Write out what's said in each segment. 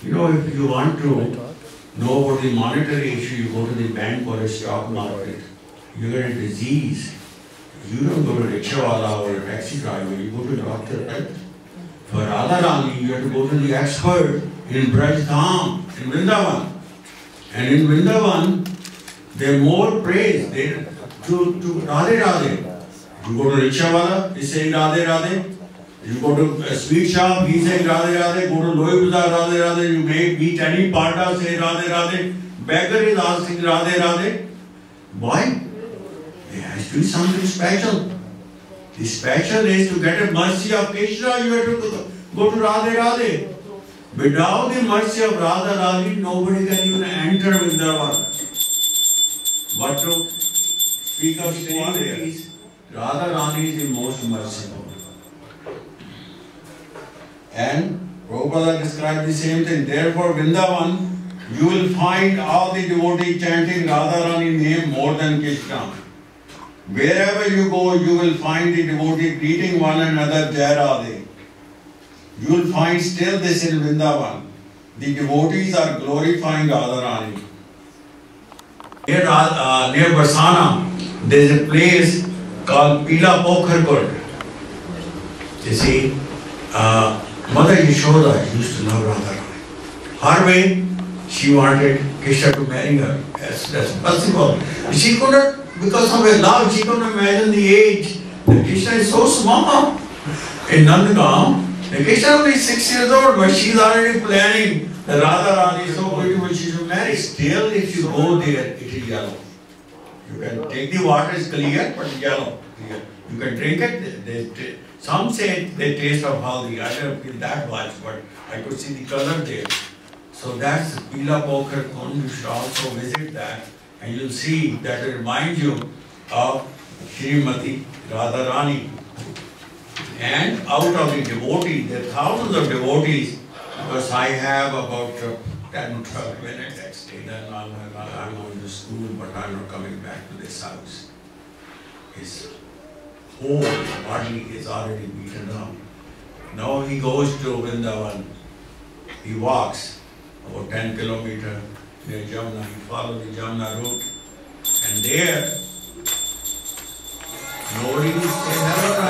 You know, if you want to know about the monetary issue, you go to the bank or a stock market. You get a disease, you don't go to a rickshawala or a taxi driver, you go to a doctor, right? For Radharani, you have to go to the expert in Braj Dham, in Vrindavan. And in Vrindavan, they're more praised to Radhe Radhe. You go to rickshawala, he's saying Radhe Radhe. You go to a sweet shop, he's saying Radhe Radhe. Go to Lohi Bazaar, Radhe Radhe. You meet any pata, say Radhe Radhe. Beggar is asking Radhe Radhe. Why? There has to be something special. The special is to get a mercy of Krishna, you have to go to Radhe Radhe. Without the mercy of Radha Radhe, nobody can even enter Vrindavan. But to speak of qualities, Radha Rani is the most merciful. And Prabhupada described the same thing. Therefore, Vrindavan, you will find all the devotees chanting Radharani's name more than Krishna. Wherever you go, you will find the devotees greeting one another, Jai Radhe. You will find still this in Vrindavan. The devotees are glorifying Radharani. Near Barsana, there is a place called Pila Pokharkot. You see, Mother Yashoda used to love Radharani. Her way, she wanted Krishna to marry her. That's possible. She could not, because of her love, she couldn't imagine the age. The Krishna is so small. In Nandagam, the Krishna only 6 years old, but she's already planning that Radharani is so beautiful, she should marry. Still, if you go there, it is yellow. You can take the water, it's clear, but yellow. You can drink it. Some say they taste of haldi. I don't feel that much, but I could see the color there. So that's Pila Pokharkot. You should also visit that, and you'll see that it reminds you of Srimati Radharani. And out of the devotees, there are thousands of devotees, because I have about 10 to 12 minutes next day. Then I'm going to school, but I'm not coming back to this house. His whole body is already beaten up. Now he goes to Vrindavan. He walks about 10 kilometers near Jamuna. He follows the Jamuna route. And there, nobody will say hello.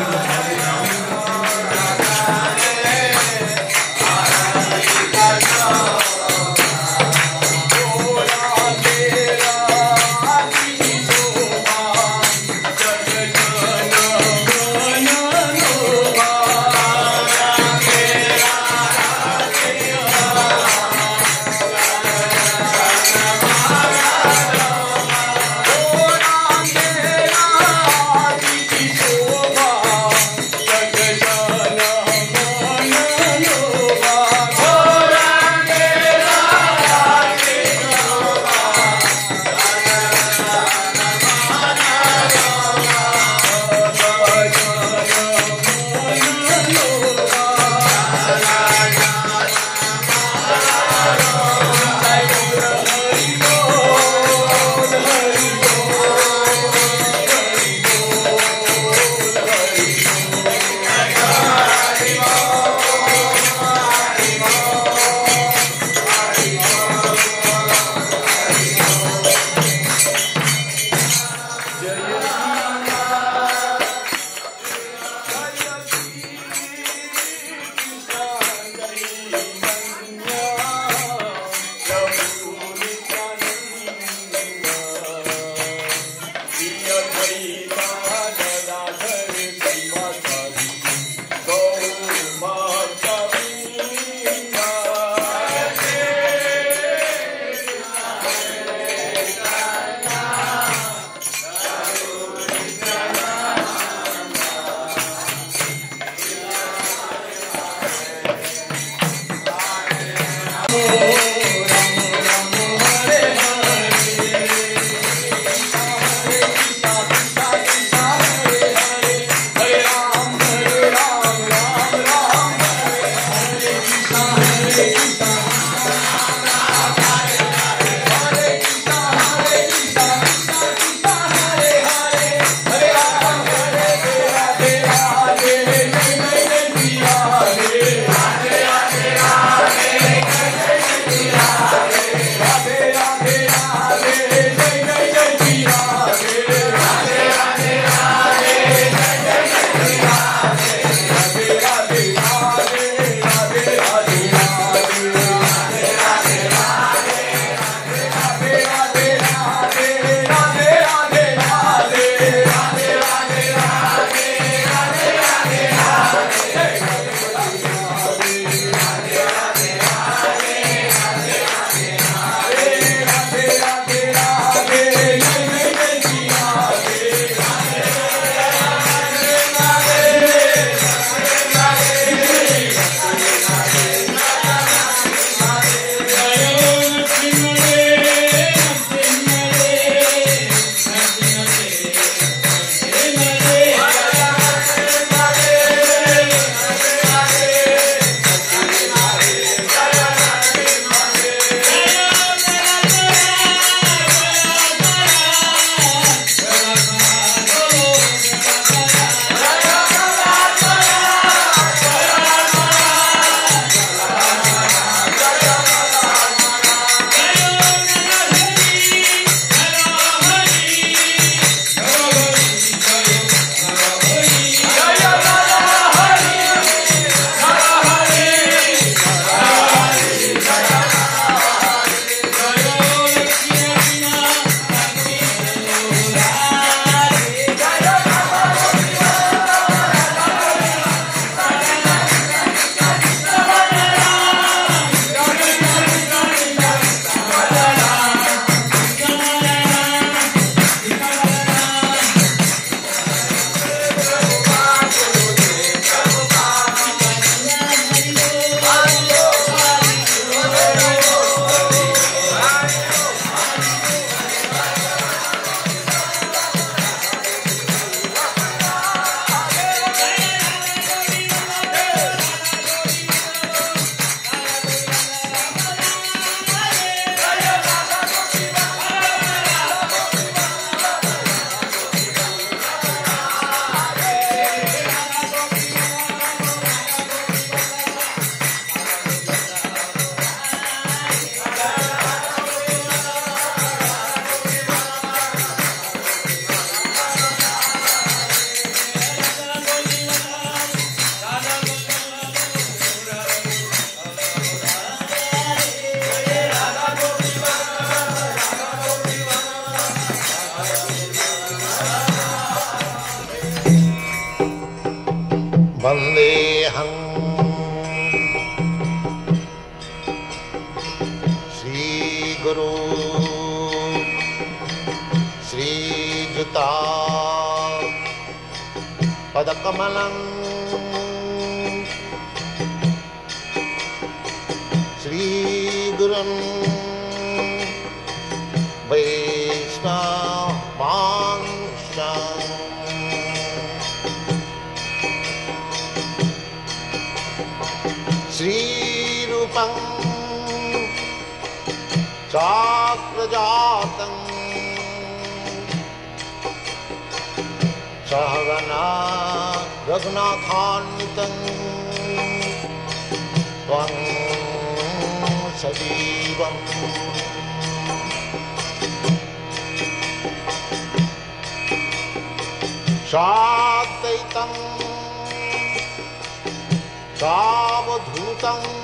वन्देऽहं श्रीगुरु श्रीयुता पदकमलं श्रीगुरुं वैष्णवांश्च श्रीरूपं चाक्रजातं सहगना रघुनाथान्वितं त्वं सजीवम् साद्वैतं सावधूतं